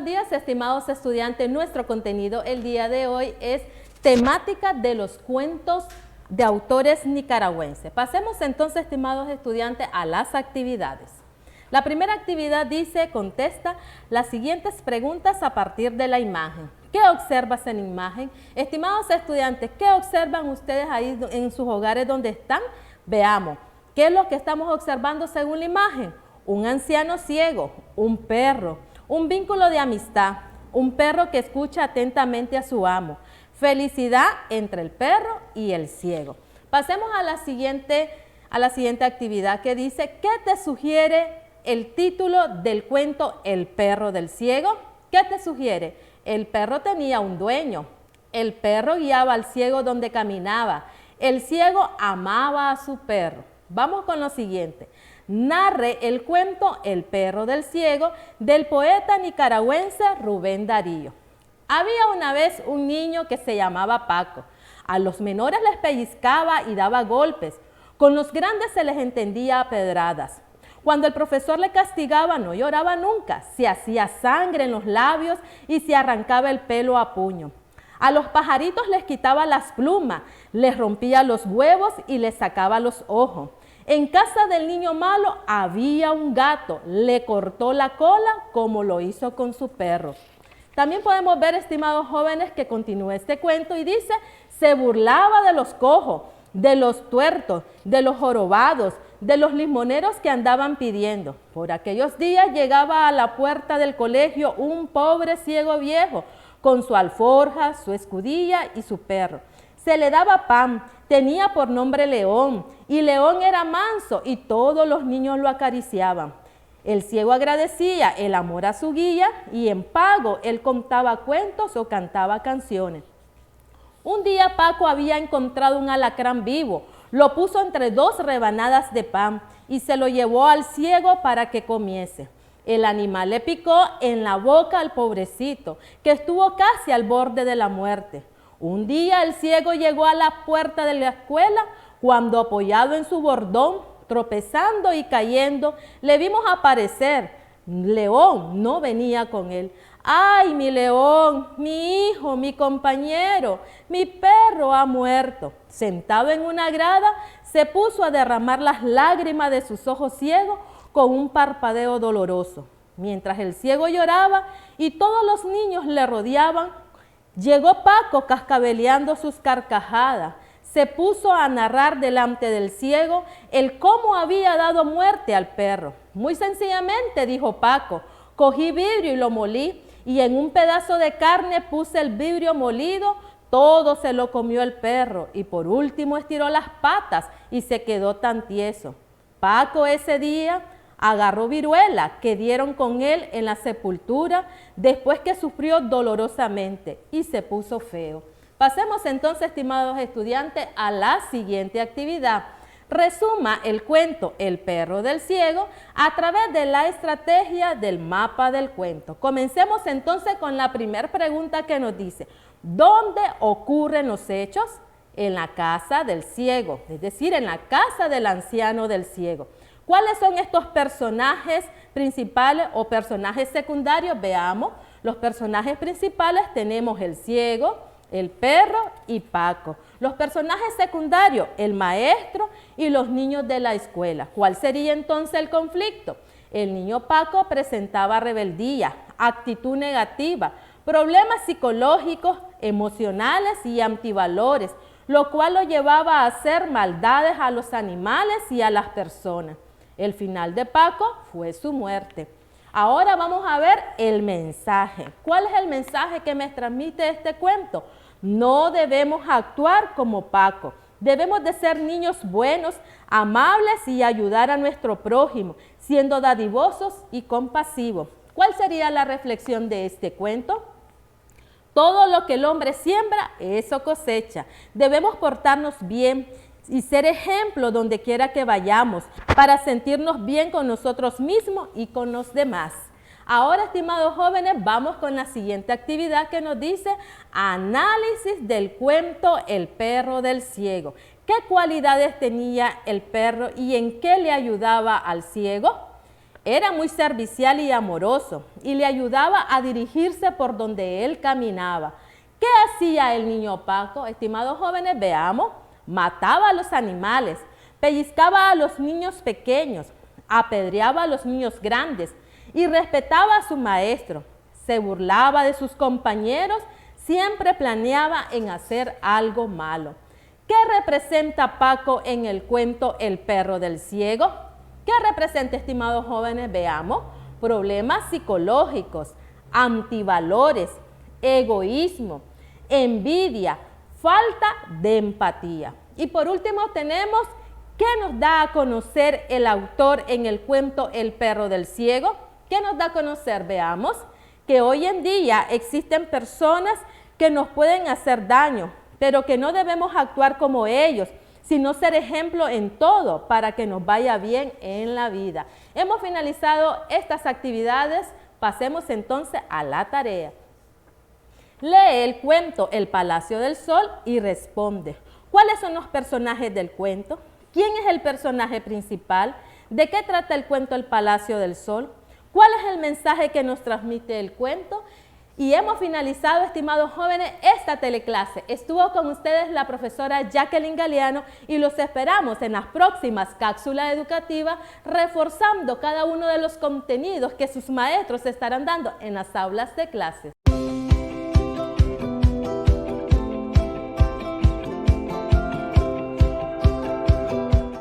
buenos días, estimados estudiantes. Nuestro contenido el día de hoy es temática de los cuentos de autores nicaragüenses. Pasemos entonces, estimados estudiantes, a las actividades. La primera actividad dice, contesta las siguientes preguntas a partir de la imagen. ¿Qué observas en imagen? Estimados estudiantes, ¿qué observan ustedes ahí en sus hogares donde están? Veamos, ¿qué es lo que estamos observando según la imagen? Un anciano ciego, un perro, un vínculo de amistad, un perro que escucha atentamente a su amo, felicidad entre el perro y el ciego. Pasemos a la siguiente actividad que dice, ¿qué te sugiere el título del cuento El perro del ciego? ¿Qué te sugiere? El perro tenía un dueño, el perro guiaba al ciego donde caminaba, el ciego amaba a su perro. Vamos con lo siguiente. Narre el cuento El perro del ciego del poeta nicaragüense Rubén Darío. Había una vez un niño que se llamaba Paco. A los menores les pellizcaba y daba golpes. Con los grandes se les entendía a pedradas. Cuando el profesor le castigaba no lloraba nunca. Se hacía sangre en los labios y se arrancaba el pelo a puño. A los pajaritos les quitaba las plumas, les rompía los huevos y les sacaba los ojos. En casa del niño malo había un gato, le cortó la cola como lo hizo con su perro. También podemos ver, estimados jóvenes, que continúa este cuento y dice, se burlaba de los cojos, de los tuertos, de los jorobados, de los limoneros que andaban pidiendo. Por aquellos días llegaba a la puerta del colegio un pobre ciego viejo, con su alforja, su escudilla y su perro. Se le daba pan, tenía por nombre León, y León era manso y todos los niños lo acariciaban. El ciego agradecía el amor a su guía y en pago él contaba cuentos o cantaba canciones. Un día Paco había encontrado un alacrán vivo, lo puso entre dos rebanadas de pan y se lo llevó al ciego para que comiese. El animal le picó en la boca al pobrecito, que estuvo casi al borde de la muerte. Un día el ciego llegó a la puerta de la escuela cuando apoyado en su bordón, tropezando y cayendo, le vimos aparecer. León no venía con él. ¡Ay, mi León, mi hijo, mi compañero, mi perro ha muerto! Sentado en una grada, se puso a derramar las lágrimas de sus ojos ciegos con un parpadeo doloroso. Mientras el ciego lloraba y todos los niños le rodeaban, llegó Paco cascabeleando sus carcajadas. Se puso a narrar delante del ciego el cómo había dado muerte al perro. Muy sencillamente, dijo Paco, cogí vidrio y lo molí, y en un pedazo de carne puse el vidrio molido, todo se lo comió el perro, y por último estiró las patas y se quedó tan tieso. Paco ese día agarró viruela que dieron con él en la sepultura después que sufrió dolorosamente y se puso feo. Pasemos entonces, estimados estudiantes, a la siguiente actividad. Resuma el cuento El perro del ciego a través de la estrategia del mapa del cuento. Comencemos entonces con la primera pregunta que nos dice, ¿dónde ocurren los hechos? En la casa del ciego, es decir, en la casa del anciano del ciego. ¿Cuáles son estos personajes principales o personajes secundarios? Veamos, los personajes principales tenemos el ciego, el perro y Paco. Los personajes secundarios, el maestro y los niños de la escuela. ¿Cuál sería entonces el conflicto? El niño Paco presentaba rebeldía, actitud negativa, problemas psicológicos, emocionales y antivalores, lo cual lo llevaba a hacer maldades a los animales y a las personas. El final de Paco fue su muerte. Ahora vamos a ver el mensaje. ¿Cuál es el mensaje que me transmite este cuento? No debemos actuar como Paco. Debemos de ser niños buenos, amables y ayudar a nuestro prójimo, siendo dadivosos y compasivos. ¿Cuál sería la reflexión de este cuento? Todo lo que el hombre siembra, eso cosecha. Debemos portarnos bien y ser ejemplo donde quiera que vayamos para sentirnos bien con nosotros mismos y con los demás. Ahora, estimados jóvenes, vamos con la siguiente actividad que nos dice análisis del cuento El perro del ciego. ¿Qué cualidades tenía el perro y en qué le ayudaba al ciego? Era muy servicial y amoroso y le ayudaba a dirigirse por donde él caminaba. ¿Qué hacía el niño Paco? Estimados jóvenes, veamos. Mataba a los animales, pellizcaba a los niños pequeños, apedreaba a los niños grandes y respetaba a su maestro. Se burlaba de sus compañeros, siempre planeaba en hacer algo malo. ¿Qué representa Paco en el cuento El perro del ciego? ¿Qué representa, estimados jóvenes? Veamos. Problemas psicológicos, antivalores, egoísmo, envidia, falta de empatía. Y por último tenemos ¿qué nos da a conocer el autor en el cuento El perro del ciego? ¿Qué nos da a conocer? Veamos que hoy en día existen personas que nos pueden hacer daño, pero que no debemos actuar como ellos, sino ser ejemplo en todo para que nos vaya bien en la vida. Hemos finalizado estas actividades, pasemos entonces a la tarea. Lee el cuento El Palacio del Sol y responde. ¿Cuáles son los personajes del cuento? ¿Quién es el personaje principal? ¿De qué trata el cuento El Palacio del Sol? ¿Cuál es el mensaje que nos transmite el cuento? Y hemos finalizado, estimados jóvenes, esta teleclase. Estuvo con ustedes la profesora Jacqueline Galeano y los esperamos en las próximas cápsulas educativas, reforzando cada uno de los contenidos que sus maestros estarán dando en las aulas de clases.